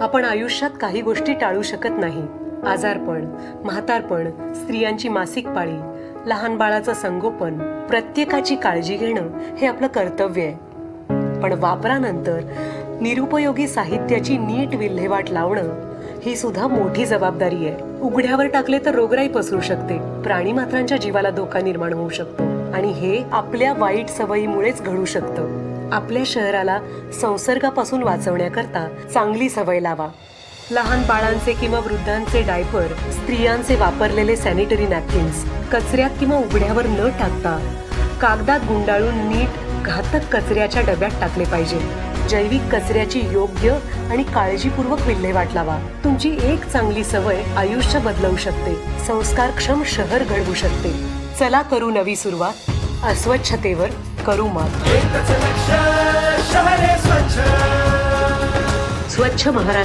आपण आयुष्यात काही गोष्टी टाळू शकत नाही. आजारपण, म्हातारपण, स्त्रियांची मासिक पाळी, लहान बाळाचं संगोपन, प्रत्येकाची काळजी घेणं हे आपलं कर्तव्य आहे. पण वापरानंतर निरुपयोगी साहित्याची नीट विल्हेवाट लावणं ही सुद्धा मोठी जबाबदारी आहे. उघड्यावर टाकले तर रोगराई पसरू शकते, प्राणीमात्रांच्या जीवाला धोका निर्माण होऊ शकतो आणि हे आपल्या वाईट सवयीमुळेच घडू शकतं. आपल्या शहराला संसर्गापासून वाचवण्याकरता चांगली सवय लावा. लहान बाळांचे किंवा वृद्धांचे डायपर, स्त्रियांचे वापरलेले सॅनिटरी नॅपकिन्स कचऱ्यात किंवा उघड्यावर न टाकता कागदात गुंडाळून नीट घातक कचऱ्याच्या डब्यात टाकले पाहिजे. जैविक कचऱ्याची योग्य आणि काळजीपूर्वक विल्हेवाट लावा. तुमची एक चांगली सवय आयुष्य बदलवू शकते, संस्कारक्षम शहर घडवू शकते. चला करू नवी सुरुवात. अस्वच्छतेवर करू मात. स्वच्छ महाराष्ट्र.